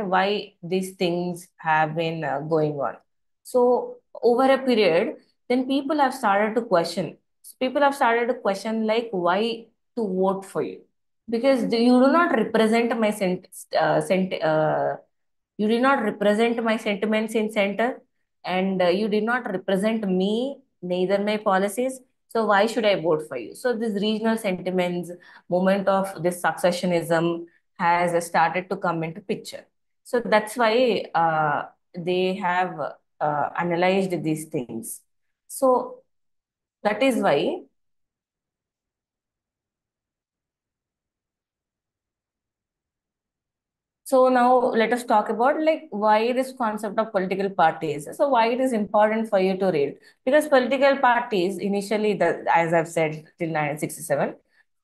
understand why these things have been going on. So over a period, then people have started to question. People have started to question like why to vote for you, because you do not represent my you did not represent my sentiments in center, and you did not represent me, neither my policies. So why should I vote for you? So this regional sentiments, moment of this successionism has started to come into picture. So that's why they have analyzed these things. So that is why. So now let us talk about like why this concept of political parties. So why it is important for you to read, because political parties initially, as I've said till 1967,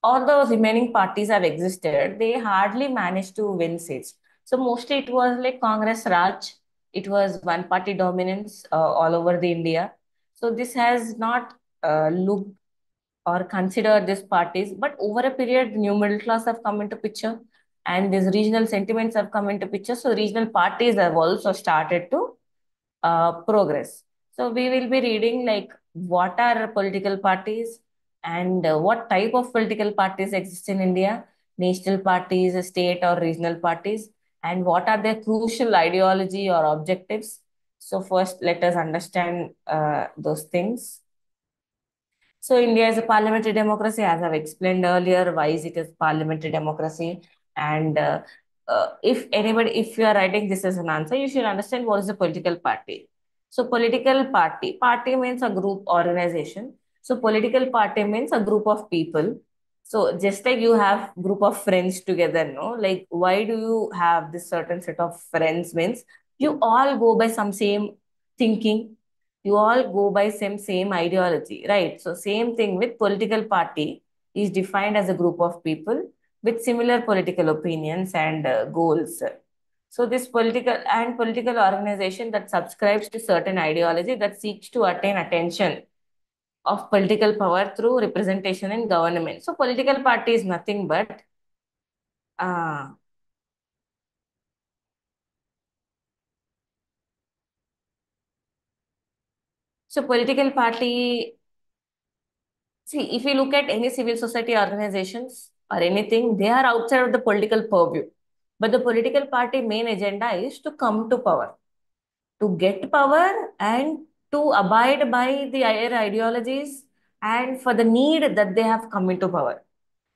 all the remaining parties have existed. They hardly managed to win seats. So mostly it was like Congress Raj. It was one party dominance all over the India. So this has not looked or consider these parties. But over a period, new middle class have come into picture, and these regional sentiments have come into picture. So regional parties have also started to progress. So we will be reading like what are political parties, and what type of political parties exist in India, national parties, state or regional parties, and what are their crucial ideology or objectives. So first, let us understand those things. So India is a parliamentary democracy, as I've explained earlier. Why is it a parliamentary democracy? And if you are writing this as an answer, you should understand what is a political party. So political party means a group organization. So political party means a group of people. So just like you have group of friends together, no? Like why do you have this certain set of friends? Means you all go by some same thinking, you all go by same ideology, right? So same thing with political party is defined as a group of people with similar political opinions and goals. So this political organization that subscribes to certain ideology that seeks to attain attention of political power through representation in government. So political party is nothing but uh, so political party. See, if you look at any civil society organizations or anything, they are outside of the political purview. But the political party main agenda is to come to power, to get power, and to abide by the higher ideologies and for the need that they have come into power.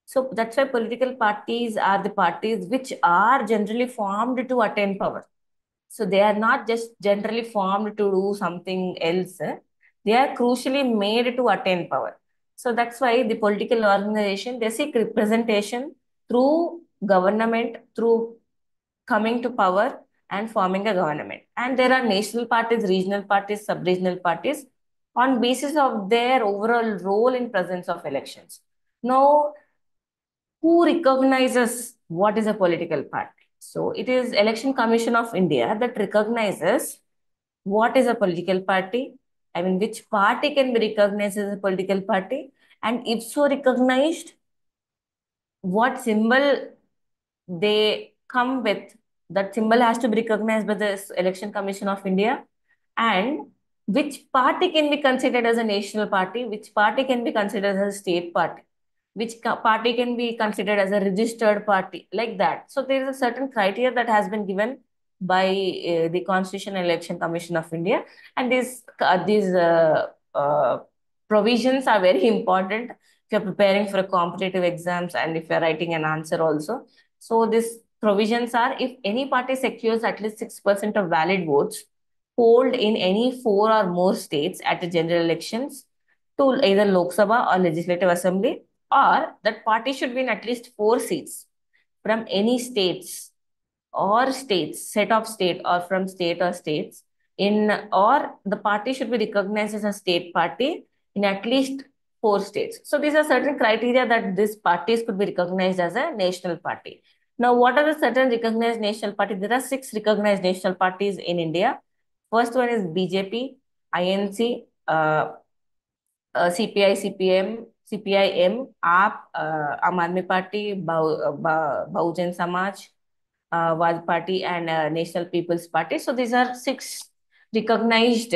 So that's why political parties are the parties which are generally formed to attain power. So they are not just generally formed to do something else. They are crucially made to attain power. So that's why the political organization, they seek representation through government, through coming to power and forming a government. And there are national parties, regional parties, sub-regional parties on basis of their overall role in presence of elections. Now, who recognizes what is a political party? So it is Election Commission of India that recognizes what is a political party. I mean, which party can be recognized as a political party, and if so recognized, what symbol they come with. That symbol has to be recognized by the Election Commission of India, and which party can be considered as a national party, which party can be considered as a state party, which party can be considered as a registered party, like that. So there is a certain criteria that has been given by the Constitution and Election Commission of India, and these provisions are very important if you're preparing for a competitive exams and if you're writing an answer also. So these provisions are, if any party secures at least 6% of valid votes polled in any four or more states at the general elections to either Lok Sabha or Legislative Assembly, or that party should win at least four seats from any set of state or from state or states in, or the party should be recognized as a state party in at least four states. So these are certain criteria that these parties could be recognized as a national party. Now, what are the certain recognized national parties? There are six recognized national parties in India. First one is BJP, INC, CPI, CPM, CPIM, AAP, Aam Aadmi Party, Bahujan Samaj, Waj Party, and National People's Party. So these are six recognized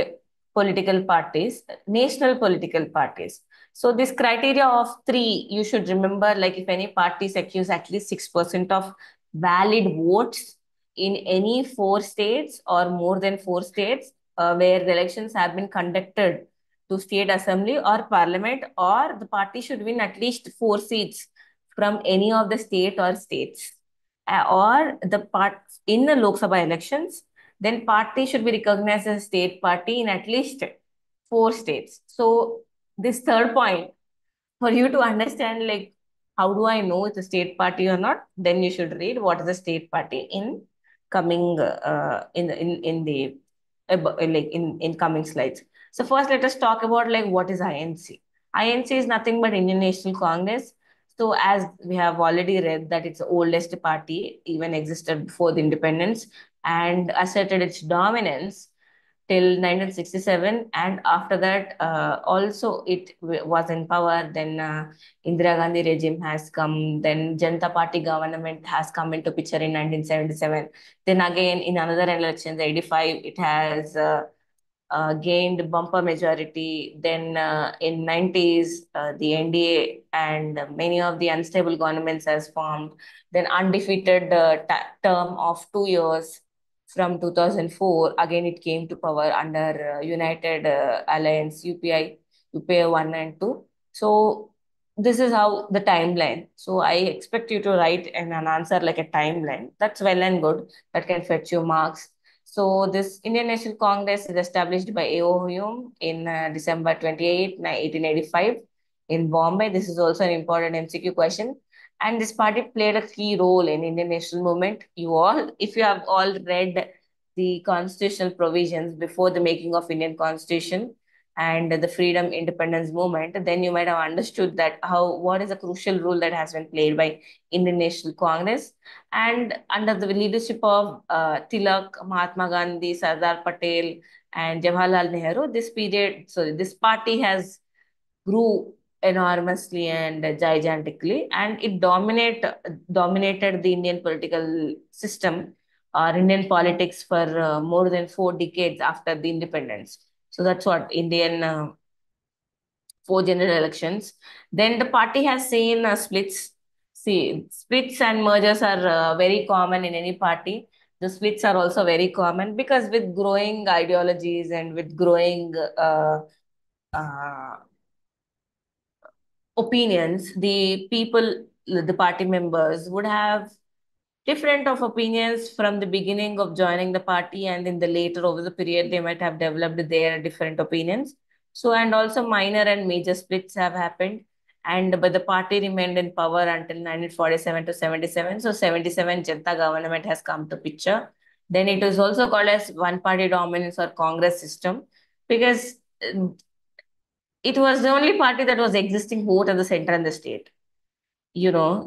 political parties, national political parties. So this criteria of three, you should remember, like if any party secures at least 6% of valid votes in any four states or more than four states where the elections have been conducted to state assembly or parliament, or the party should win at least four seats from any of the state or states, or the part in the Lok Sabha elections, then party should be recognized as a state party in at least four states. So this third point, for you to understand, like, how do I know it's a state party or not, then you should read what is a state party in coming in the like in coming slides. So first let us talk about like what is INC. INC is nothing but Indian National Congress. So as we have already read that it's the oldest party, even existed before the independence, and asserted its dominance till 1967, and after that also it was in power. Then Indira Gandhi regime has come, then Janata Party government has come into picture in 1977. Then again in another elections 85 it has gained bumper majority. Then in 90s, the NDA and many of the unstable governments has formed. Then undefeated term of 2 years from 2004. Again, it came to power under United Alliance UPI 1 and 2. So this is how the timeline. So I expect you to write an answer like a timeline. That's well and good. That can fetch you marks. So this Indian National Congress is established by A.O. Hume in December 28, 1885 in Bombay. This is also an important MCQ question. And this party played a key role in Indian national movement. You all, if you have all read the constitutional provisions before the making of Indian Constitution and the freedom independence movement, then you might have understood that how what is a crucial role that has been played by Indian National Congress. And under the leadership of Tilak, Mahatma Gandhi, Sardar Patel, and Jawaharlal Nehru, this party has grew enormously and gigantically, and it dominated the Indian political system or Indian politics for more than 4 decades after the independence. So that's what Indian four general elections. Then the party has seen splits. See, splits and mergers are very common in any party. The splits are also very common because with growing ideologies and with growing uh, opinions, the people, the party members would have different of opinions from the beginning of joining the party, and in the later over the period they might have developed their different opinions. So and also minor and major splits have happened, and but the party remained in power until 1947 to 77. So 77 Janata government has come to picture. Then it is also called as one party dominance or Congress system, because it was the only party that was existing both at the center and the state,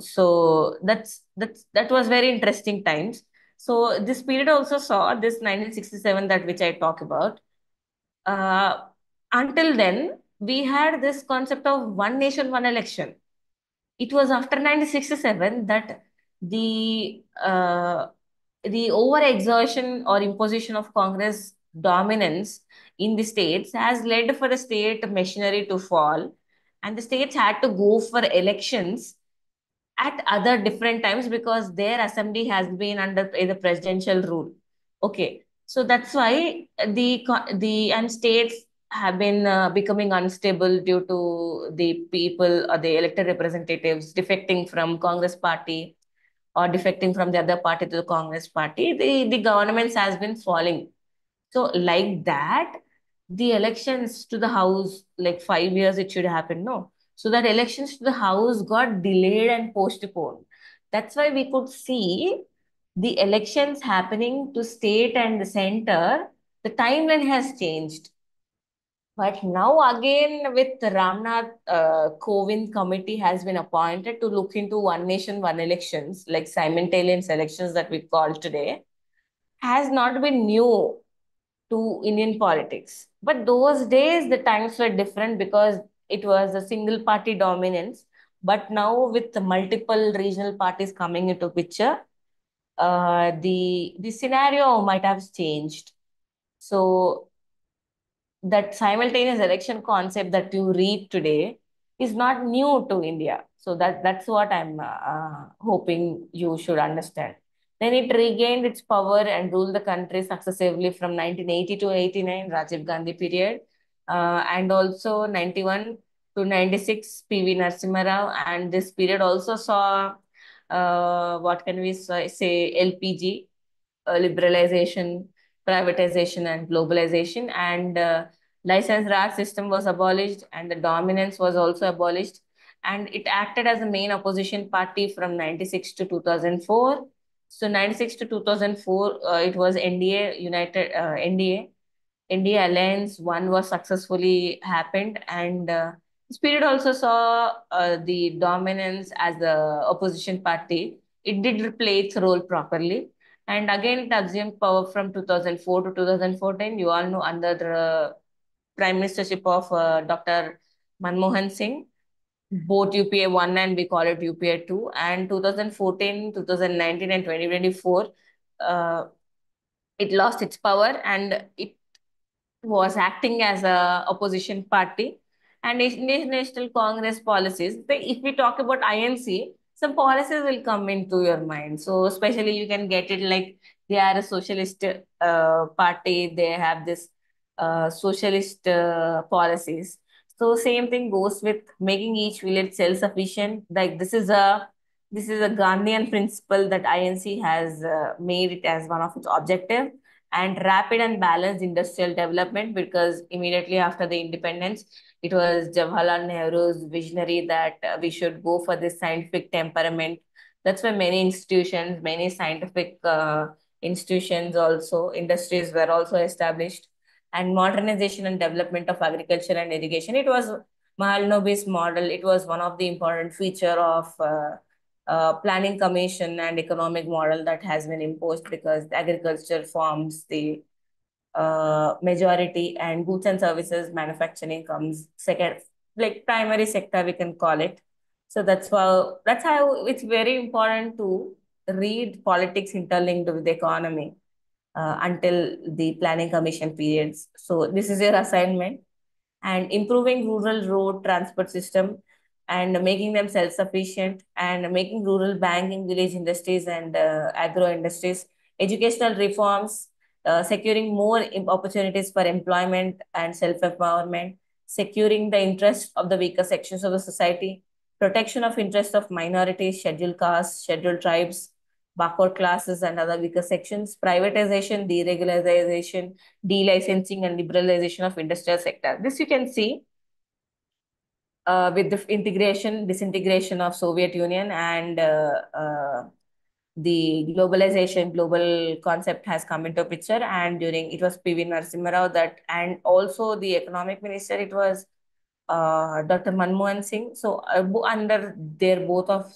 so that was very interesting times. So this period also saw this 1967 that which I talk about. uh, until then we had this concept of one nation one election. It was after 1967 that the overexertion or imposition of Congress dominance in the states has led for the state machinery to fall, and the states had to go for elections at other different times because their assembly has been under the presidential rule. Okay, so that's why the and states have been becoming unstable due to the people or the elected representatives defecting from Congress party or defecting from the other party to the Congress party. The governments has been falling. So like that, the elections to the House, like 5 years it should happen, no? So that elections to the House got delayed and postponed. That's why we could see the elections happening to state and the center, the timeline has changed. But now again, with the Ramnath Kovind committee has been appointed to look into one nation, one elections, like simultaneous elections that we call today, has not been new to Indian politics. But those days, the times were different because it was a single party dominance. But now, with the multiple regional parties coming into picture, the scenario might have changed. So that simultaneous election concept that you read today is not new to India. So that's what I'm hoping you should understand. Then it regained its power and ruled the country successively from 1980 to 89, Rajiv Gandhi period, and also 91 to 96, PV Narasimha Rao. And this period also saw, what can we say, LPG, liberalization, privatization, and globalization. And license Raj system was abolished, and the dominance was also abolished. And it acted as a main opposition party from 96 to 2004. So 96 to 2004, it was NDA, India Alliance one was successfully happened, and this period also saw the dominance as the opposition party. It did play its role properly, and again it assumed power from 2004 to 2014. You all know under the prime ministership of Dr. Manmohan Singh, both UPA 1 and we call it UPA 2, and 2014, 2019, and 2024. Uh, it lost its power, and it was acting as a opposition party. And Indian National Congress policies, if we talk about INC, some policies will come into your mind. So especially you can get it like they are a socialist party, they have this socialist policies. So same thing goes with making each village self-sufficient. Like this is a Gandhian principle that INC has made it as one of its objective. And rapid and balanced industrial development, because immediately after the independence, it was Jawaharlal Nehru's visionary that we should go for this scientific temperament. That's why many institutions, many scientific institutions, also industries were also established. And modernization and development of agriculture and irrigation. It was Mahalanobis model. It was one of the important feature of planning commission and economic model that has been imposed, because agriculture forms the majority, and goods and services manufacturing comes second, like primary sector we can call it. So that's how it's very important to read politics interlinked with the economy until the planning commission periods. So this is your assignment. And improving rural road transport system, and making them self-sufficient, and making rural banking, village industries, and agro industries, educational reforms, securing more opportunities for employment and self-empowerment, securing the interest of the weaker sections of the society, protection of interest of minorities, scheduled castes, scheduled tribes, backward classes, and other weaker sections, privatization, deregularization, delicensing, and liberalization of industrial sector. This you can see with the disintegration of Soviet Union, and the global concept has come into picture. And during it was PV Narasimha Rao that, and also the economic minister, it was Dr. Manmohan Singh. So under their both of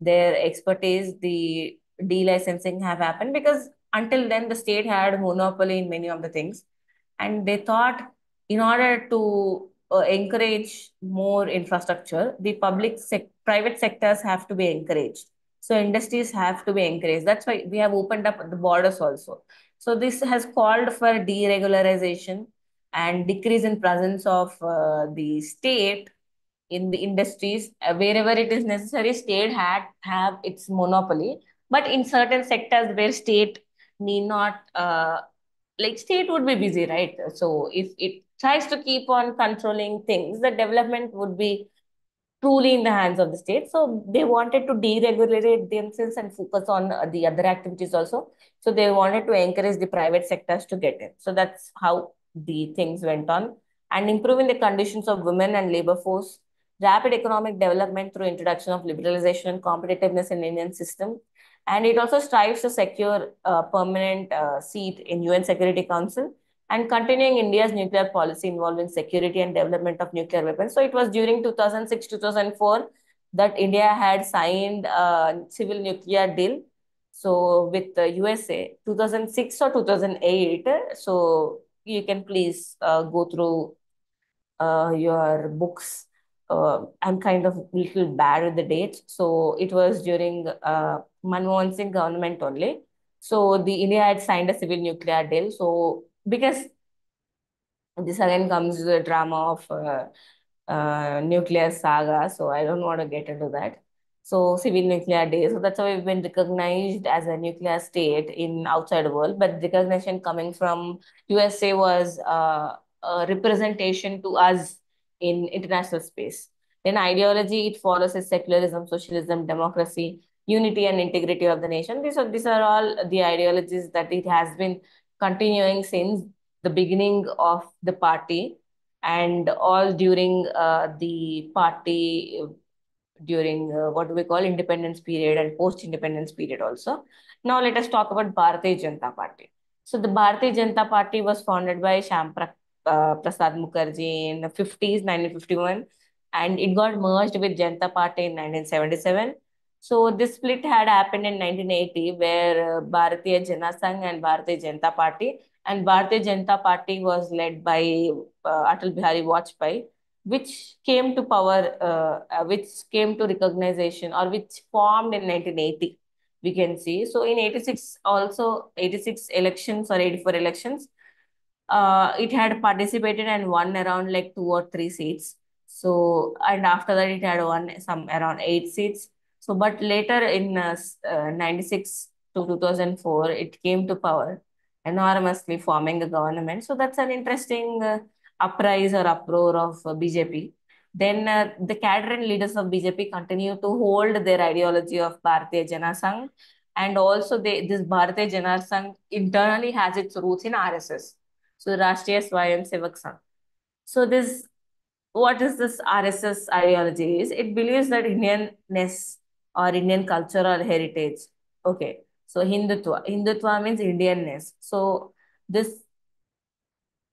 their expertise, the delicensing have happened, because until then the state had monopoly in many of the things. And they thought, in order to encourage more infrastructure, the private sectors have to be encouraged. So industries have to be encouraged. That's why we have opened up the borders also. So this has called for deregularization and decrease in presence of the state in the industries. Wherever it is necessary, state had have its monopoly. But in certain sectors where state need not, like state would be busy, right? So if it tries to keep on controlling things, the development would be truly in the hands of the state. So they wanted to deregulate themselves and focus on the other activities also. So they wanted to encourage the private sectors to get in. So that's how the things went on. And improving the conditions of women and labor force, rapid economic development through introduction of liberalization and competitiveness in Indian system. And it also strives to secure a permanent seat in UN Security Council, and continuing India's nuclear policy involving security and development of nuclear weapons. So it was during 2006, 2004 that India had signed a civil nuclear deal. So with the USA, 2006 or 2008. So you can please go through your books. I'm kind of little bad with the dates. So it was during Manmohan Singh government only. So the India had signed a civil nuclear deal. So because this again comes the drama of nuclear saga, so I don't want to get into that. So civil nuclear day, so that's how we've been recognized as a nuclear state in outside world. But recognition coming from USA was a representation to us in international space. Then ideology, it follows is secularism, socialism, democracy, unity and integrity of the nation. These are all the ideologies that it has been continuing since the beginning of the party, and all during the party during what do we call independence period and post independence period also. Now let us talk about Bharatiya Janata Party. So the Bharatiya Janata Party was founded by Prasad Mukherjee in the 50s, 1951, and it got merged with Janata Party in 1977. So this split had happened in 1980, where Bharatiya Jana Sangh and Bharatiya Janata Party, and Bharatiya Janata Party was led by Atal Bihari Vajpayee, which came to power, which came to recognition, or which formed in 1980. We can see. So in 86, also 86 elections or 84 elections, it had participated and won around like 2 or 3 seats. So, and after that, it had won some around 8 seats. So, but later in 96 to 2004, it came to power enormously, forming a government. So, that's an interesting uprise or uproar of BJP. Then the cadre and leaders of BJP continue to hold their ideology of Bharatiya Jana Sangh, and also this Bharatiya Jana Sangh internally has its roots in RSS. So Rashtriya Swayamsevak Sangh. So this, what is this RSS ideology is? It believes that Indianness or Indian cultural heritage. Okay. So Hindutva. Hindutva means Indianness. So this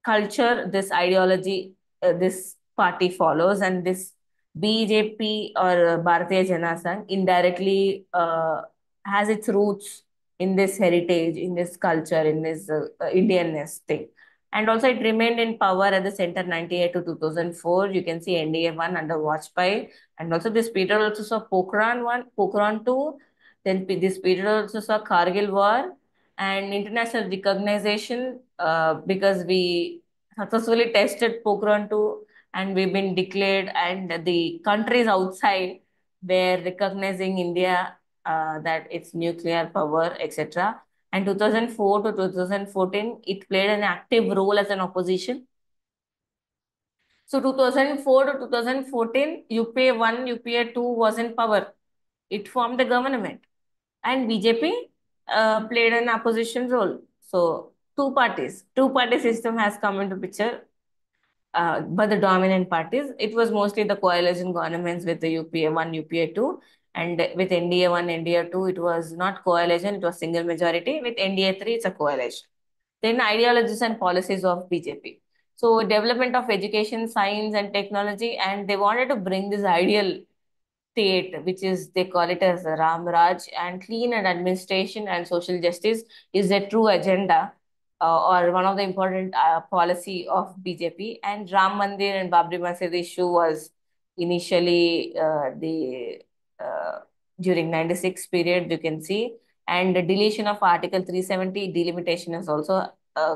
culture, this ideology, this party follows, and this BJP or Bharatiya Jana Sangh indirectly has its roots in this heritage, in this culture, in this Indianness thing. And also, it remained in power at the center 98 to 2004. You can see NDA one under Vajpayee, and also this period also saw Pokhran one, Pokhran two. Then this period also saw Kargil war and international recognition, because we successfully tested Pokhran 2, and we've been declared, and the countries outside were recognizing India, that it's nuclear power, etc. And 2004 to 2014, it played an active role as an opposition. So 2004 to 2014, UPA 1, UPA 2 was in power. It formed the government, and BJP played an opposition role. So two party system has come into picture, but the dominant parties. It was mostly the coalition governments with the UPA 1, UPA 2, and with NDA 1, NDA 2, it was not coalition, it was single majority. With NDA 3, it's a coalition. Then ideologies and policies of BJP. So development of education, science, and technology, and they wanted to bring this ideal state, which is they call it as Ram Raj, and clean and administration and social justice is a true agenda, or one of the important policy of BJP. And Ram Mandir and Babri Masjid issue was initially the uh, during 96 period, you can see, and the deletion of Article 370 delimitation is also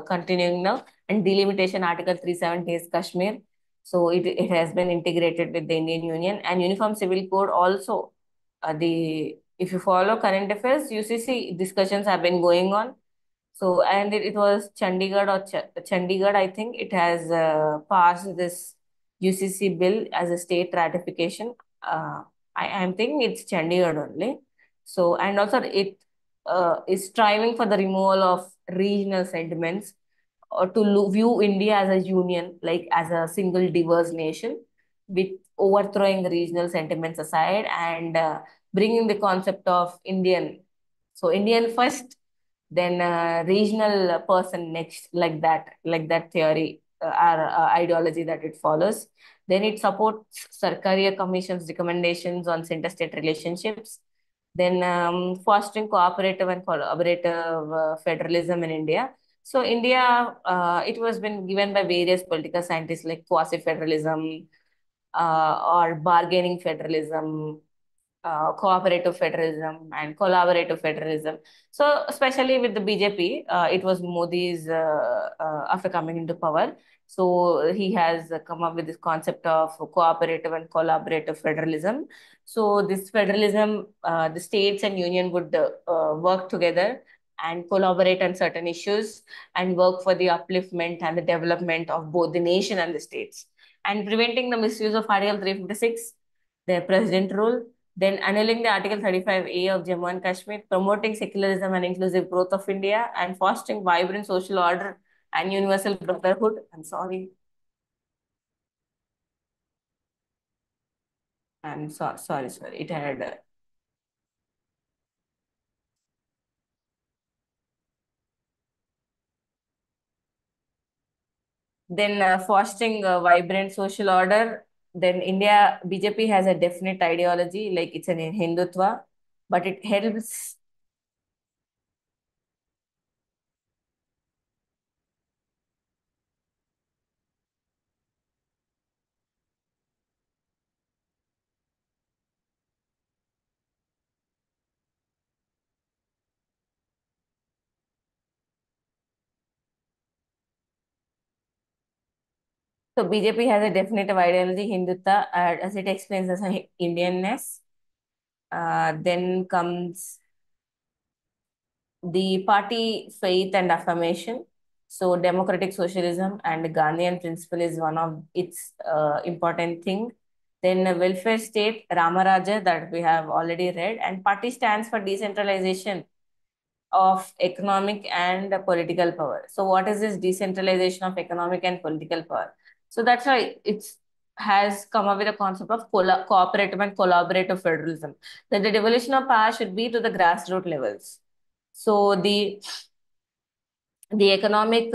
continuing now, and delimitation Article 370 is Kashmir, so it has been integrated with the Indian Union, and Uniform Civil Code also. The if you follow current affairs, UCC discussions have been going on. So, and it was Chandigarh or Chandigarh, I think it has passed this UCC bill as a state ratification. Uh, I'm thinking it's Chandigarh only. So, and also it is striving for the removal of regional sentiments, or to view India as a union, like as a single diverse nation, with overthrowing the regional sentiments aside, and bringing the concept of Indian. So Indian first, then regional person next, like that theory, or ideology that it follows. Then it supports Sarkaria Commission's recommendations on interstate relationships. Then fostering cooperative and collaborative federalism in India. So India, it was been given by various political scientists like quasi-federalism, or bargaining federalism, cooperative federalism and collaborative federalism. So, especially with the BJP, it was Modi's after coming into power. So, he has come up with this concept of cooperative and collaborative federalism. So, this federalism, the states and union would work together and collaborate on certain issues and work for the upliftment and the development of both the nation and the states, and preventing the misuse of Article 356, the president rule, then annulling the Article 35A of Jammu and Kashmir, promoting secularism and inclusive growth of India, and fostering vibrant social order and universal brotherhood. I'm sorry. Sorry. It had then fostering a vibrant social order. Then India BJP has a definite ideology, like it's an Hindutva, but it helps. So BJP has a definitive ideology, Hindutva, as it explains as a Indianness. Then comes the party faith and affirmation. So democratic socialism and Gandhian principle is one of its important thing. Then welfare state, Ramaraja, that we have already read, and party stands for decentralization of economic and political power. So what is this decentralization of economic and political power? So that's why it's has come up with a concept of cooperative and collaborative federalism. That the devolution of power should be to the grassroots levels. So the economic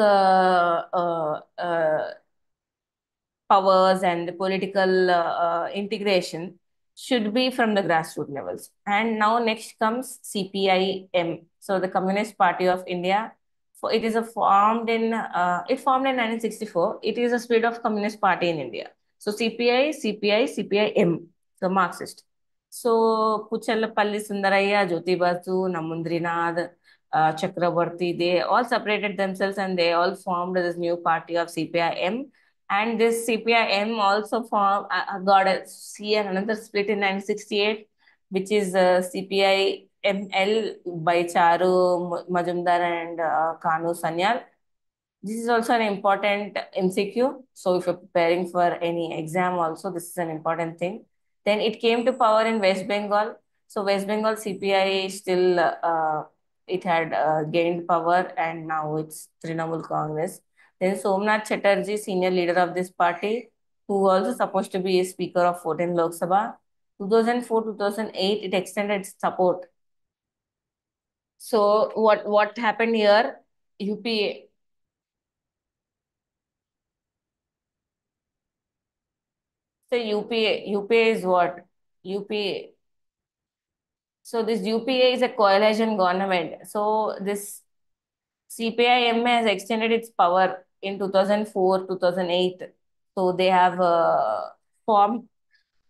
powers and the political integration should be from the grassroots levels. And now next comes CPIM, so the Communist Party of India. So it is a formed in 1964. It is a split of Communist Party in India. So CPIM, so Marxist. So Puchalapalli Sundaraya, Jyoti Basu, Namundrinath, Chakraborty, they all separated themselves and they all formed this new party of CPIM. And this CPIM also got a C and another split in 1968, which is CPIML by Charu Majumdar and Kanu Sanyal. This is also an important MCQ. So if you're preparing for any exam also, this is an important thing. Then it came to power in West Bengal. So West Bengal CPI still, it had gained power and now it's Trinamool Congress. Then Somnath Chatterjee, senior leader of this party, who also supposed to be a speaker of 14 Lok Sabha. 2004, 2008, it extended its support. So what happened here? UP So UPA is what? UPA. So this UPA is a coalition government. So this CPIM has extended its power in 2004, 2008. So they have formed,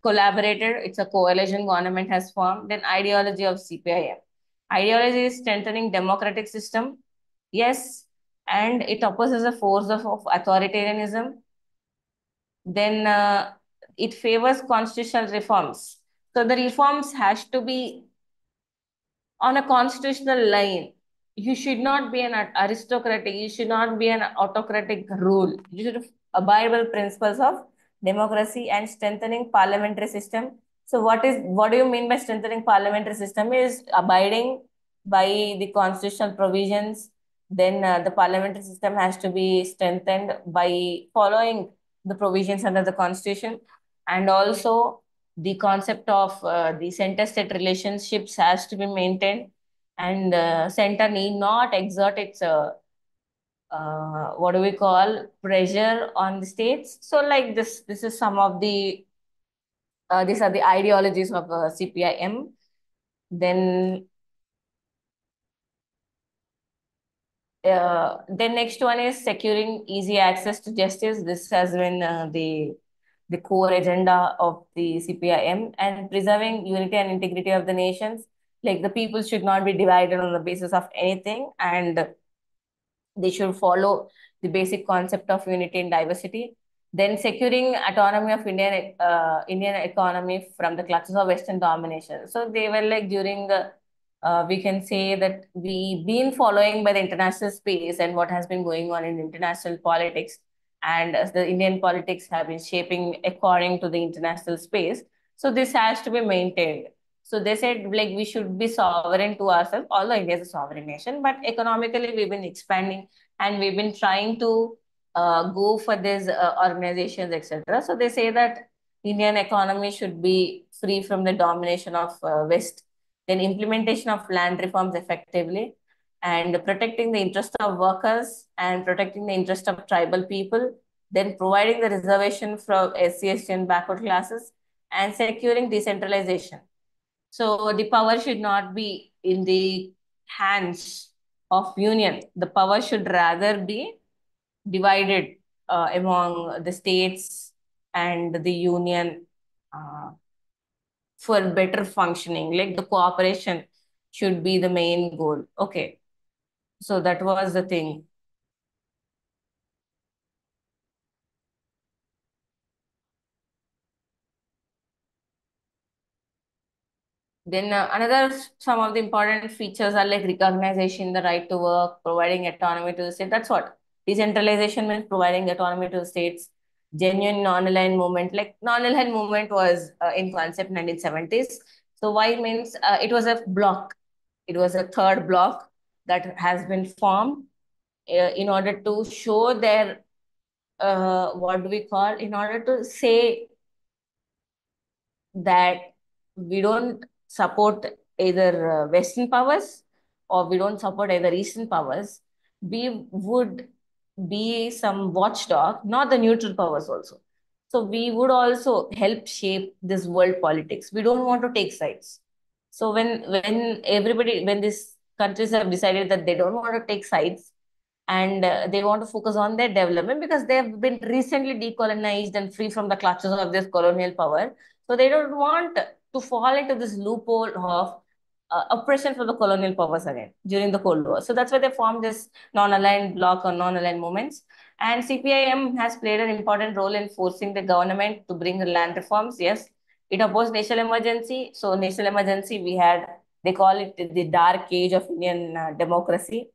collaborated. It's a coalition government has formed. Then ideology of CPIM. Ideology is strengthening democratic system. Yes. And it opposes the force of authoritarianism. Then it favors constitutional reforms. So the reforms has to be on a constitutional line. You should not be an aristocratic, you should not be an autocratic rule. You should abide by the principles of democracy and strengthening parliamentary system. So what do you mean by strengthening parliamentary system is abiding by the constitutional provisions. Then the parliamentary system has to be strengthened by following the provisions under the constitution, and also the concept of the center-state relationships has to be maintained, and center need not exert its what do we call pressure on the states. So like this is some of the these are the ideologies of CPIM. Then the next one is securing easy access to justice. This has been the the core agenda of the CPIM, and preserving unity and integrity of the nations. Like the people should not be divided on the basis of anything, and they should follow the basic concept of unity and diversity. Then securing autonomy of Indian economy from the clutches of Western domination. So they were like during the we can say that we been following by the international space and what has been going on in international politics, and as the Indian politics have been shaping according to the international space. So this has to be maintained. So they said like we should be sovereign to ourselves, although India is a sovereign nation, but economically we've been expanding and we've been trying to go for these organizations, etc. So they say that Indian economy should be free from the domination of West. Then implementation of land reforms effectively, and protecting the interest of workers and protecting the interest of tribal people. Then providing the reservation for SC, ST and backward classes, and securing decentralization. So the power should not be in the hands of union. The power should rather be divided among the states and the union uh, for better functioning. Like the cooperation should be the main goal. Okay, so that was the thing. Then another some of the important features are like recognition, the right to work, providing autonomy to the state. That's what decentralization means, providing autonomy to the states. Genuine non-aligned movement, like non-aligned movement was in concept 1970s. So why means it was a block. It was a third block that has been formed in order to show their what do we call, in order to say that we don't support either Western powers or we don't support either Eastern powers. We would be some watchdog, not the neutral powers also. So we would also help shape this world politics. We don't want to take sides. So when these countries have decided that they don't want to take sides, and they want to focus on their development because they have been recently decolonized and free from the clutches of this colonial power. So they don't want to fall into this loophole of oppression for the colonial powers again during the Cold War. So that's why they formed this non-aligned bloc or non-aligned movements. And CPIM has played an important role in forcing the government to bring land reforms. Yes, it opposed national emergency. So national emergency, we had, they call it the dark age of Indian democracy.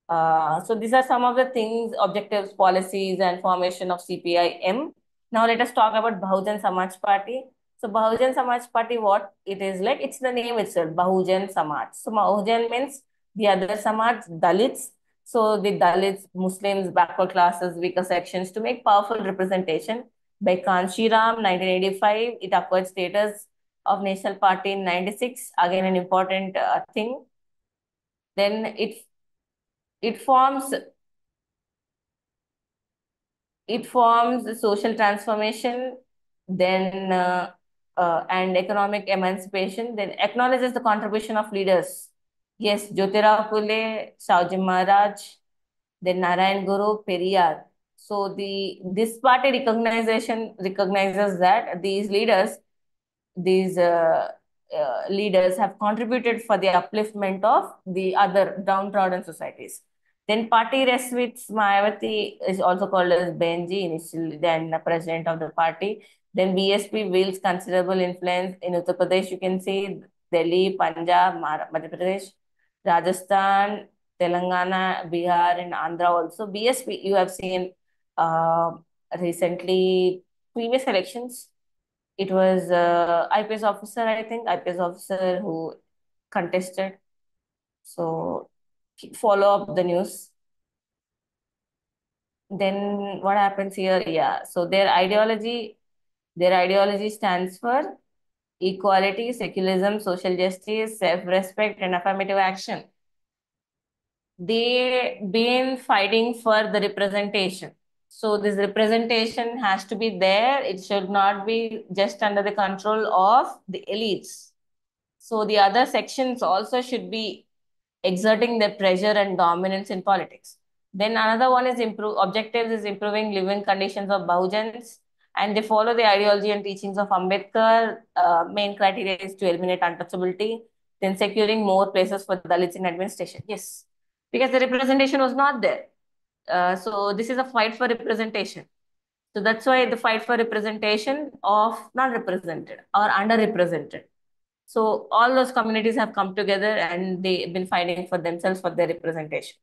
So these are some of the things, objectives, policies, and formation of CPIM. Now let us talk about Bahujan Samaj Party. So Bahujan Samaj Party, what it is like? It's the name itself, Bahujan Samaj. So Bahujan means the other Samaj, Dalits. So the Dalits, Muslims, backward classes, weaker sections to make powerful representation. By Kanshi Ram, 1985, it acquired status of national party in 96. Again, an important thing. Then it forms it forms the social transformation, then and economic emancipation, then acknowledges the contribution of leaders. Yes, Jyotirao Phule, Shauji Maharaj, then Narayan Guru, Periyar. So the this party recognition recognizes that these leaders have contributed for the upliftment of the other downtrodden societies. Then party rests with Mayawati is also called as Benji, initially then the president of the party. Then BSP wields considerable influence in Uttar Pradesh. You can see Delhi, Punjab, Madhya Pradesh, Rajasthan, Telangana, Bihar, and Andhra also. BSP, you have seen uh, recently previous elections. It was IPS officer, I think, IPS officer who contested. So follow up the news. Then what happens here? Yeah. So their ideology stands for equality, secularism, social justice, self-respect, and affirmative action. They been fighting for the representation. So this representation has to be there. It should not be just under the control of the elites. So the other sections also should be exerting their pressure and dominance in politics. Then another one is improve objectives is improving living conditions of Bahujans, and they follow the ideology and teachings of Ambedkar. Main criteria is to eliminate untouchability, then securing more places for Dalits in administration. Yes, because the representation was not there. So this is a fight for representation. So that's why the fight for representation of non-represented or underrepresented. So all those communities have come together and they've been fighting for themselves for their representation.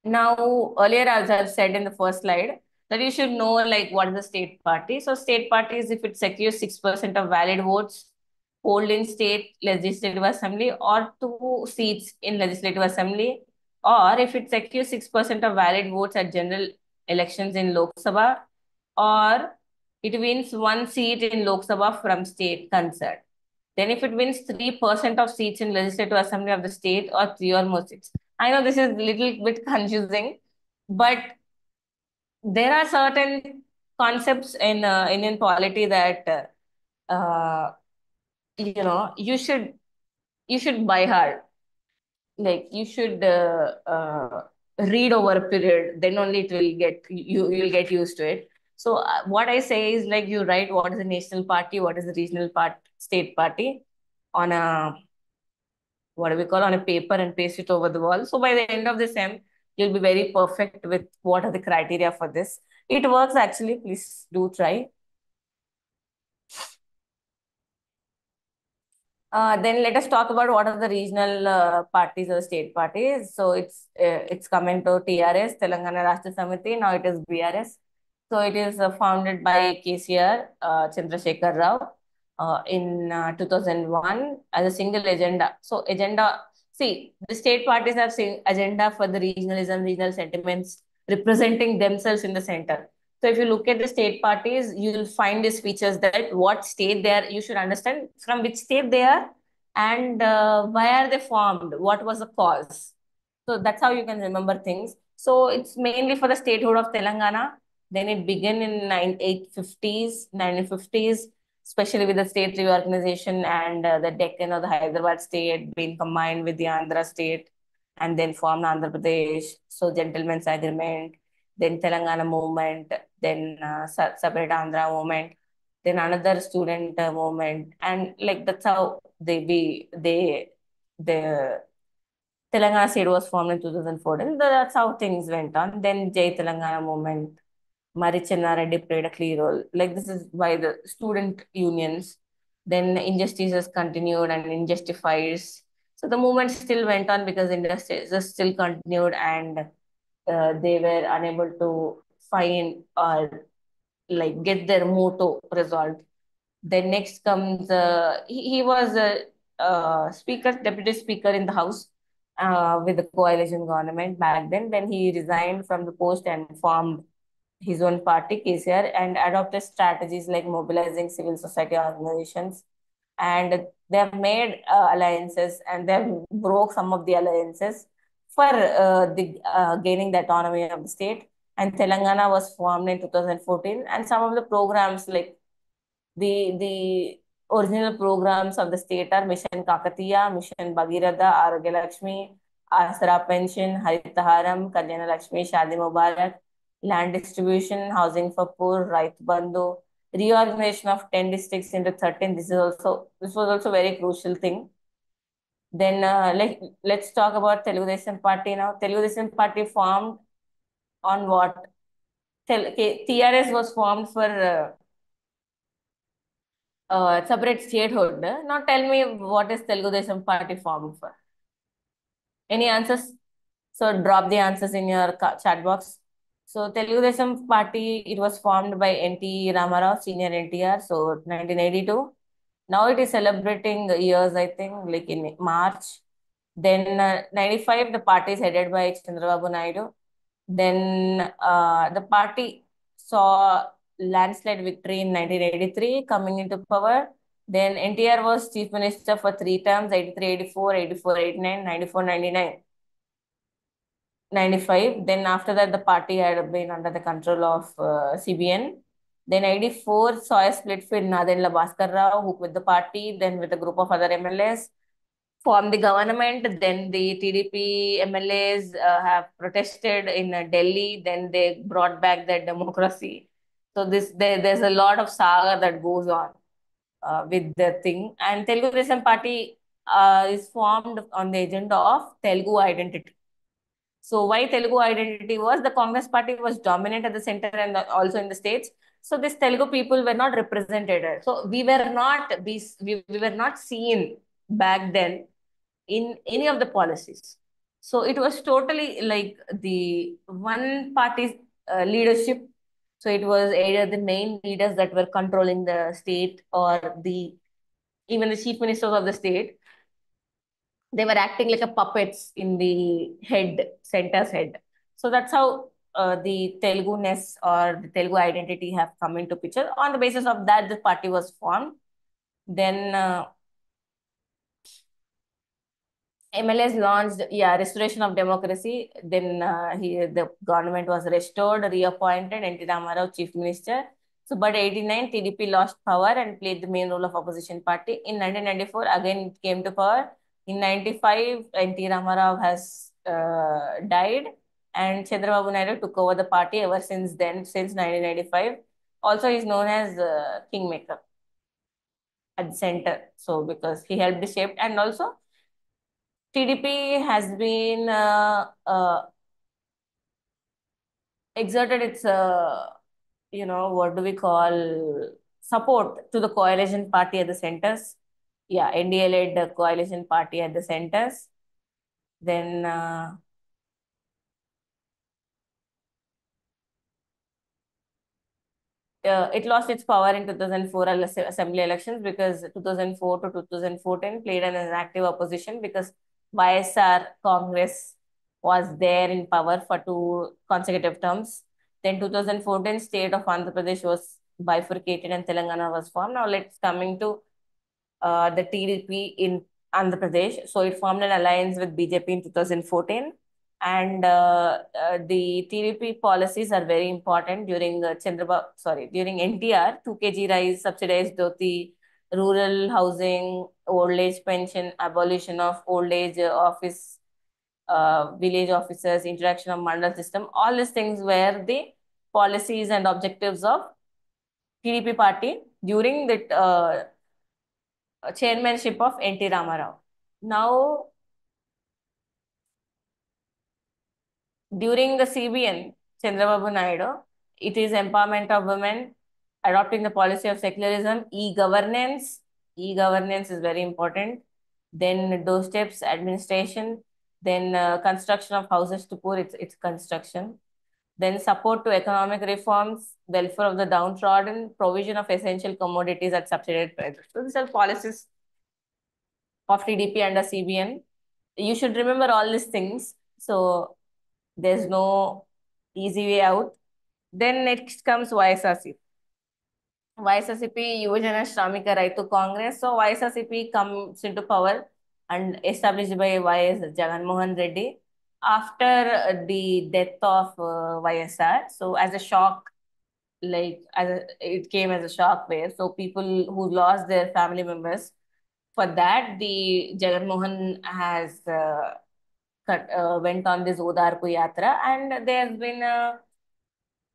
Now, earlier, as I've said in the first slide, that you should know like what is the state party. So state party is if it secures 6% of valid votes, hold in state legislative assembly or 2 seats in legislative assembly, or if it secures 6% of valid votes at general elections in Lok Sabha, or it wins 1 seat in Lok Sabha from state concern. Then if it wins 3% of seats in legislative assembly of the state or 3 or more seats. I know this is a little bit confusing, but there are certain concepts in Indian polity that you should by heart. Like you should read over a period, then only it will get you'll get used to it. So what I say is like you write what is the national party, what is the regional part, state party on a what do we call on a paper and paste it over the wall. So by the end of the sem, you'll be very perfect with what are the criteria for this. It works actually. Please do try. Then let us talk about what are the regional parties or state parties. So it's coming to TRS, Telangana Rashtra Samiti. Now it is BRS. So it is founded by KCR, Chandrasekhar Rao, in 2001 as a single agenda. So agenda, see, the state parties have agenda for the regionalism, regional sentiments, representing themselves in the center. So if you look at the state parties, you will find these features that what state they are, you should understand from which state they are and why are they formed, what was the cause. So that's how you can remember things. So it's mainly for the statehood of Telangana. Then it began in 1950s, especially with the state reorganization and the Deccan or the Hyderabad state being combined with the Andhra state and then formed Andhra Pradesh. So gentleman's agreement, then Telangana movement, then separate Andhra movement, then another student movement, and like that's how the Telangana state was formed in 2014. That's how things went on. Then Jai Telangana movement, Marichanna Reddy played a key role. Like this is by the student unions. Then injustices continued and injustifiers. So the movement still went on because injustices still continued and they were unable to find or like get their motto resolved. Then next comes he was a speaker, deputy speaker in the house with the coalition government back then. Then he resigned from the post and formed his own party, KCR, and adopted strategies like mobilizing civil society organizations. And they have made alliances and they have broke some of the alliances for the gaining the autonomy of the state. And Telangana was formed in 2014. And some of the programs like the original programs of the state are Mission Kakatiya, Mission Bhagiratha, Arogya Lakshmi, Asra Pension, Haritaharam, Kalyana Lakshmi, Shadi Mubarak, land distribution, housing for poor, Raitu Bandhu, reorganization of 10 districts into 13. This was also very crucial thing. Then let's talk about Telugu Desam Party now. Telugu Desam Party formed on what? TRS was formed for separate statehood. Now tell me what is Telugu Desam Party formed for? Any answers? So drop the answers in your chat box. So Telugu Desam Party, it was formed by NT Ramarao, senior NTR, so 1982. Now it is celebrating years, I think, like in March. Then 95, the party is headed by Chandrababu Naidu. Then the party saw landslide victory in 1983, coming into power. Then NTR was chief minister for 3 terms, 83, 84, 84, 89, 94, 99. 95. Then after that, the party had been under the control of CBN. Then 84 saw a split with Nadella Bhaskar Rao, who quit the party, then with a group of other MLAs. form the government. Then the TDP MLAs have protested in Delhi. Then they brought back their democracy. So there's a lot of saga that goes on with the thing. And Telugu Desam Party is formed on the agenda of Telugu identity. So why Telugu identity was the Congress party was dominant at the center and also in the states. So this Telugu people were not represented. So we were not seen back then in any of the policies. So it was totally like the one party's leadership. So it was either the main leaders that were controlling the state or the even the chief ministers of the state. They were acting like a puppets in the center's head. So that's how the Telugu-ness or the Telugu identity have come into picture. On the basis of that, the party was formed. Then MLS launched, yeah, restoration of democracy. Then the government was restored, reappointed, N.T. Ramarao chief minister. So, but 89, TDP lost power and played the main role of opposition party. In 1994, again it came to power. In 95, N.T. Ramarao has died, and Chandrababu Naidu took over the party ever since then, since 1995. Also, he's known as Kingmaker at the center. So, because he helped shape, and also TDP has been exerted its, what do we call, support to the coalition party at the centers. Yeah, NDA-led coalition party at the centers. Then it lost its power in 2004 assembly elections because 2004 to 2014 played an active opposition because YSR Congress was there in power for two consecutive terms. Then 2014 state of Andhra Pradesh was bifurcated and Telangana was formed. Now let's coming to the TDP in Andhra Pradesh. So it formed an alliance with BJP in 2014. And the TDP policies are very important during during NTR, 2 kg rice, subsidized dhoti, rural housing, old age pension, abolition of old age office, village officers, interaction of mandal system. All these things were the policies and objectives of TDP party during the chairmanship of N.T. Ramarao. Now, during the CBN, Chandrababu Naidu, it is empowerment of women, adopting the policy of secularism, e-governance. E-governance is very important. Then doorsteps administration, then construction of houses to poor, it's construction. Then support to economic reforms, welfare of the downtrodden, provision of essential commodities at subsidized prices. So these are policies of TDP under CBN. You should remember all these things. So there's no easy way out. Then next comes YSRC. YSRCP, Yuvajana Shramika Raitu Congress. So YSRCP comes into power and established by YS Jagan Mohan Reddy after the death of YSR. So as a shock, it came as a shock wave. So people who lost their family members, for that the Jagan Mohan has went on this Odarpu Yatra, and there has been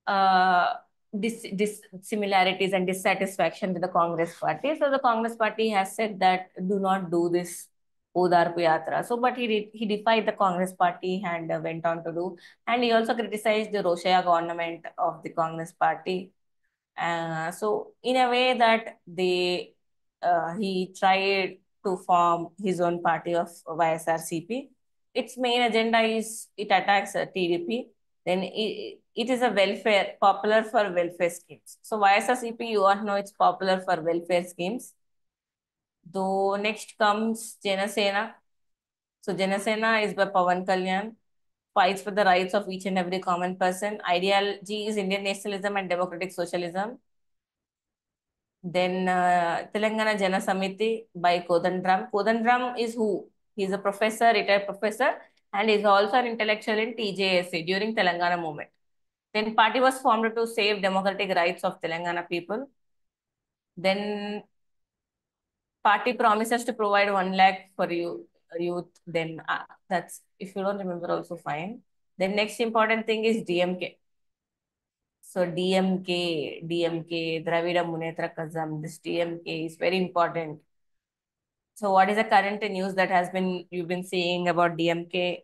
uh, dissimilarities and dissatisfaction with the Congress party. So the Congress party has said that do not do this Odarpu Yatra. So, but he defied the Congress party and went on to do, and he also criticized the Roshaya government of the Congress party. So in a way that he tried to form his own party of YSRCP. Its main agenda is it attacks TDP. Then it is a popular for welfare schemes. So YSRCP, you all know it's popular for welfare schemes. Though next comes Janasena. So Janasena is by Pawan Kalyan, fights for the rights of each and every common person. Ideology is Indian nationalism and democratic socialism. Then Telangana Jana Samiti by Kodandram. Kodandram is who? He's a professor, retired professor, and is also an intellectual in TJSC during Telangana movement. Then party was formed to save democratic rights of Telangana people. Then party promises to provide 1 lakh for you youth. Then that's, if you don't remember, also fine. The next important thing is DMK. So DMK, Dravida Munnetra Kazham, this DMK is very important. So what is the current news that has been you've been seeing about DMK?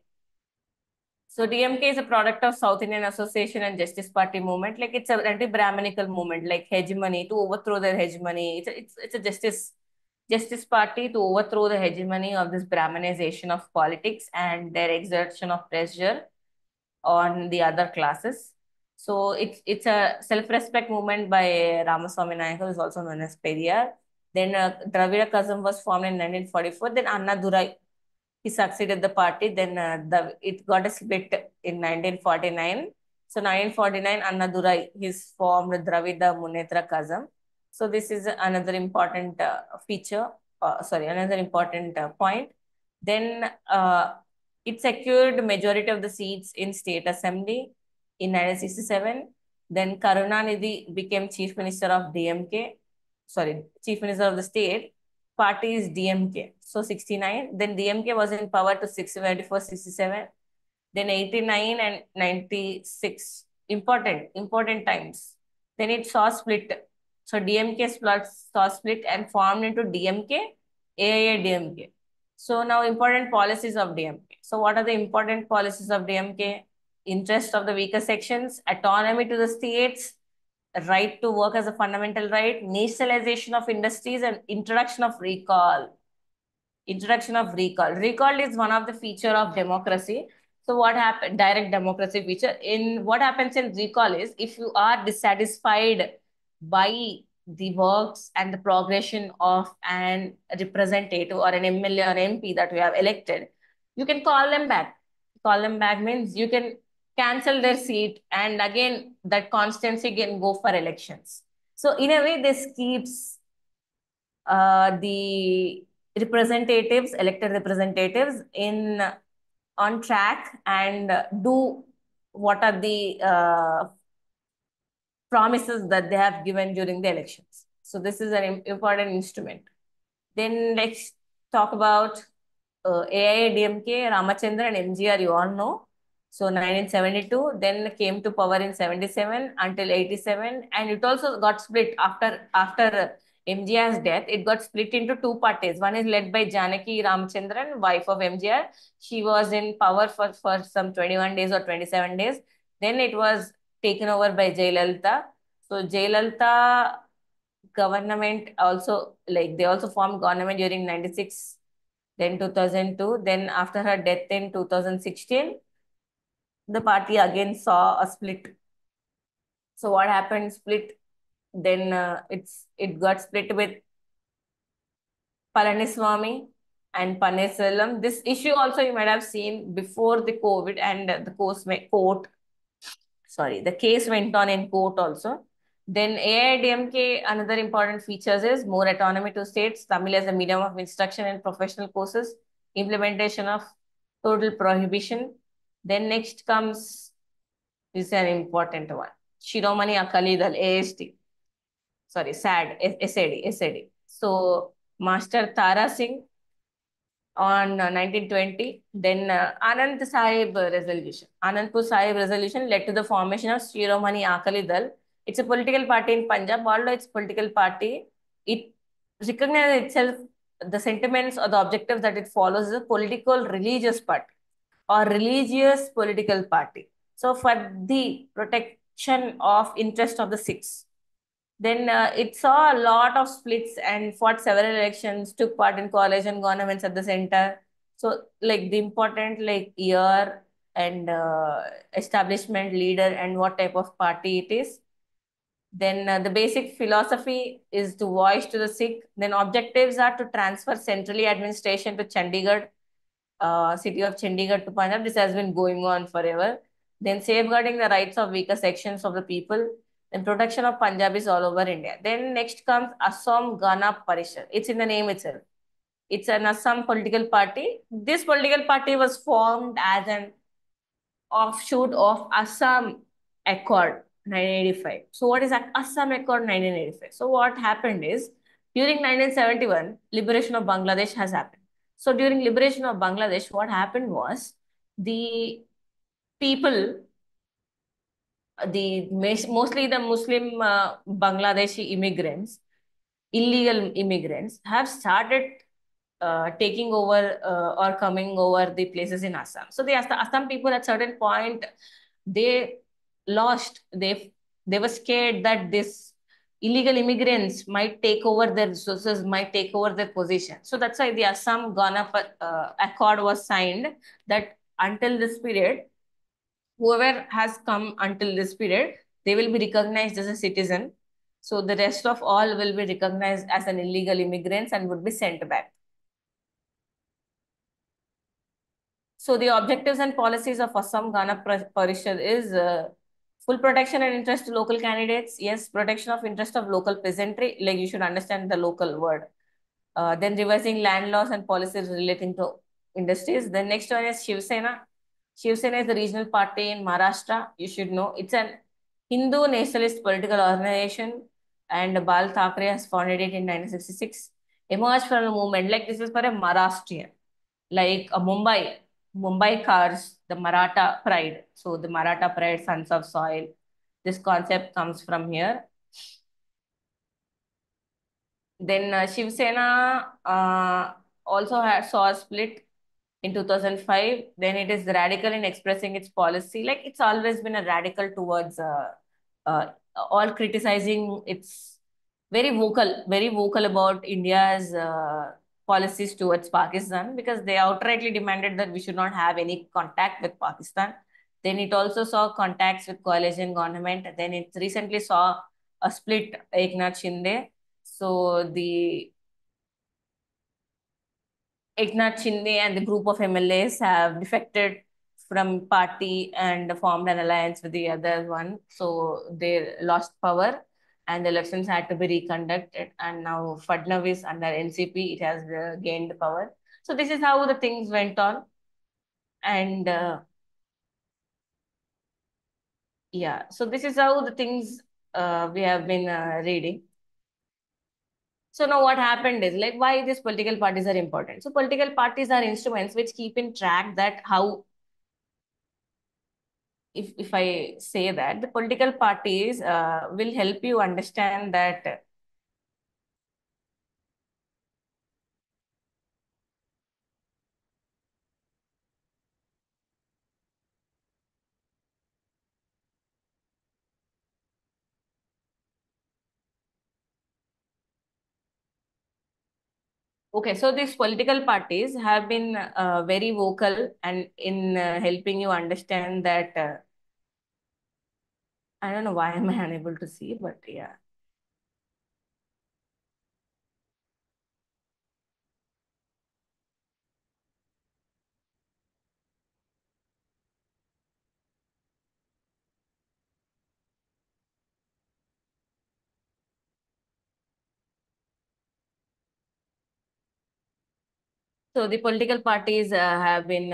So DMK is a product of South Indian Association and Justice Party movement. Like it's a anti-Brahminical movement, like hegemony to overthrow their hegemony. It's a justice party to overthrow the hegemony of this Brahminization of politics and their exertion of pressure on the other classes. So it's a self-respect movement by Ramaswamy Nayak, who is also known as Periyar. Then Dravida Kazham was formed in 1944. Then Annadurai, he succeeded the party. Then it got a split in 1949. So 1949, Annadurai, he's formed Dravida Munnetra Kazham. So this is another important another important point. Then it secured majority of the seats in state assembly in 1967. Then Karunanidhi became chief minister of DMK, sorry, chief minister of the state. Party is DMK. So 69. Then DMK was in power to 64, 67. Then 89 and 96. Important times. Then it saw split. So DMK saw split and formed into DMK, AIA DMK. So now important policies of DMK. So what are the important policies of DMK? Interest of the weaker sections, autonomy to the states, right to work as a fundamental right, nationalization of industries, and introduction of recall. Introduction of recall. Recall is one of the feature of democracy. So what happened? Direct democracy feature. In what happens in recall is if you are dissatisfied by the works and the progression of an representative or an MLA or MP that you have elected, you can call them back. Call them back means you can cancel their seat and again that constancy can go for elections. So in a way, this keeps the representatives, elected representatives, in on track and do what are the promises that they have given during the elections. So this is an important instrument. Then let's talk about AIADMK, Ramachandra and MGR, you all know. So 1972, then came to power in 77 until 87, and it also got split after MGR's death. It got split into two parties. One is led by Janaki Ramachandran, wife of MGR. She was in power for some 21 days or 27 days. Then it was taken over by Jayalalitha. So Jayalalitha government also, like they also formed government during 96, then 2002. Then after her death in 2016, the party again saw a split. So what happened? Split. Then it got split with Palaniswamy and Paneerselvam. This issue also you might have seen before the COVID, and the case went on in court also. Then AIDMK, another important features is more autonomy to states, Tamil as a medium of instruction and professional courses, implementation of total prohibition. Then next comes, this is an important one, Shiromani Akali Dal, AST. Sorry, SAD. So Master Tara Singh on 1920. Then Anand Sahib resolution. Anandpur Sahib resolution led to the formation of Shiromani Akali Dal. It's a political party in Punjab. Although it's a political party, it recognizes itself, the sentiments or the objectives that it follows is a political religious party or religious political party. So for the protection of interest of the Sikhs. Then it saw a lot of splits and fought several elections, took part in coalition governments at the center. So like the important like year and establishment leader and what type of party it is. Then the basic philosophy is to voice to the Sikh. Then objectives are to transfer centrally administration to Chandigarh, city of Chandigarh to Punjab. This has been going on forever. Then safeguarding the rights of weaker sections of the people. Then protection of Punjabis all over India. Then next comes Assam Gana Parishad. It's in the name itself. It's an Assam political party. This political party was formed as an offshoot of Assam Accord 1985. So what is Assam Accord 1985? So what happened is during 1971, liberation of Bangladesh has happened. So during liberation of Bangladesh, what happened was the people, mostly the Muslim Bangladeshi immigrants, illegal immigrants, have started taking over or coming over the places in Assam. So the Assam people at certain point, they lost. They were scared that this illegal immigrants might take over their resources, might take over their position. So that's why the Assam Ghana Accord was signed, that until this period, whoever has come until this period, they will be recognized as a citizen. So the rest of all will be recognized as an illegal immigrants and would be sent back. So the objectives and policies of Assam Ghana Parishad is full protection and interest to local candidates. Yes, protection of interest of local peasantry. Like you should understand the local word. Then revising land laws and policies relating to industries. The next one is Shiv Sena. Shiv Sena is the regional party in Maharashtra. You should know it's an Hindu nationalist political organization, and Bal Thackeray has founded it in 1966. Emerged from the movement. Like this is for a Maharashtrian, like a Mumbai cars, the Maratha pride. So the Maratha pride, sons of soil. This concept comes from here. Then Shiv Sena also saw a split in 2005. Then it is radical in expressing its policy. Like it's always been a radical towards uh, all criticizing. It's very vocal about India's policies towards Pakistan, because they outrightly demanded that we should not have any contact with Pakistan. Then it also saw contacts with coalition government. Then it recently saw a split, Eknath Shinde. So the Eknath Shinde and the group of MLAs have defected from party and formed an alliance with the other one. So they lost power and the elections had to be reconducted. And now Fadnavis under NCP, it has gained power. So this is how the things went on. And yeah, so this is how the things we have been reading. So now what happened is, like, why these political parties are important. So political parties are instruments which keep in track that how, if I say that the political parties will help you understand that. Okay, so these political parties have been very vocal and in helping you understand that. I don't know why am I unable to see, but yeah. So the political parties have been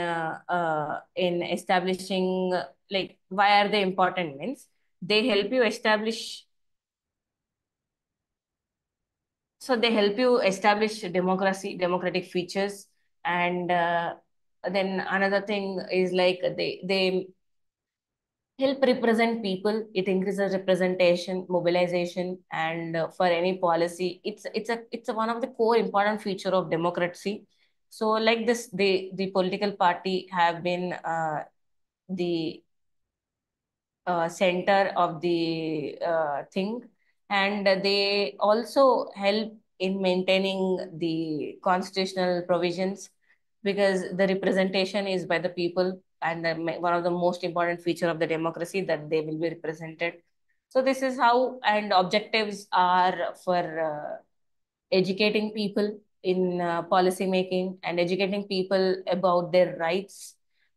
in establishing, like, why are they important means they help you establish. So they help you establish democratic features, and then another thing is like they help represent people. It increases representation, mobilization, and for any policy, it's one of the core important feature of democracy. So like this, the political party have been the center of the thing, and they also help in maintaining the constitutional provisions, because the representation is by the people, and one of the most important feature of the democracy, that they will be represented. So this is how, and objectives are for educating people in policy making, and educating people about their rights,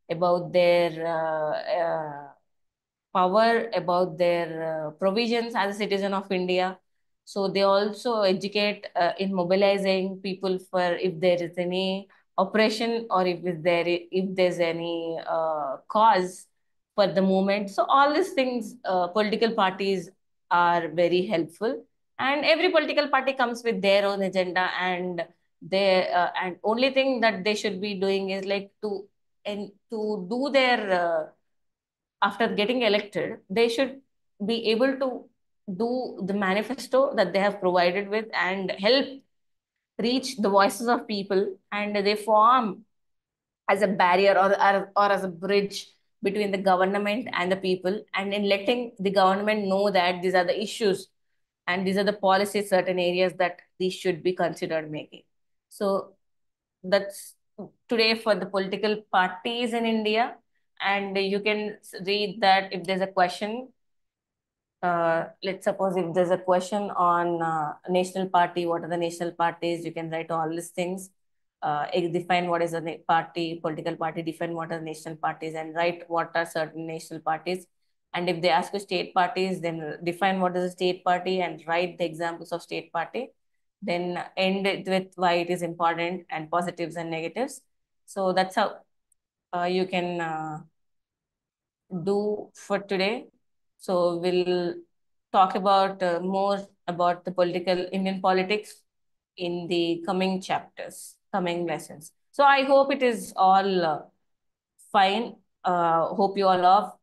about their power, about their provisions as a citizen of India. So they also educate in mobilizing people for if there is any oppression, or if there's any cause for the movement. So all these things, political parties are very helpful, and every political party comes with their own agenda, and They and only thing that they should be doing is like to do their after getting elected, they should be able to do the manifesto that they have provided with and help reach the voices of people, and they form as a barrier or as a bridge between the government and the people, and in letting the government know that these are the issues and these are the policies, certain areas that these should be considered making. So that's today for the political parties in India. And you can read that if there's a question, let's suppose if there's a question on national party, what are the national parties? You can write all these things. Define what is a party, political party, define what are national parties, and write what are certain national parties. And if they ask you state parties, then define what is a state party and write the examples of state party. Then end it with why it is important and positives and negatives. So that's how you can do for today. So we'll talk about more about the political Indian politics in the coming chapters, coming lessons. So I hope it is all fine. Hope you all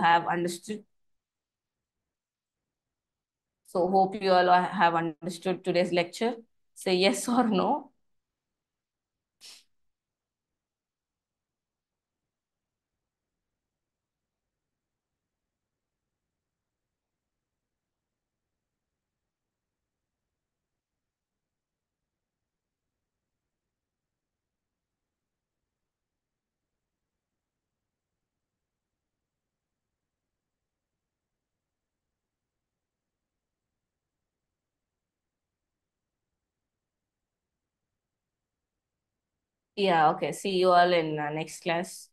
have understood. So hope you all have understood today's lecture. Say yes or no. Yeah, okay. See you all in next class.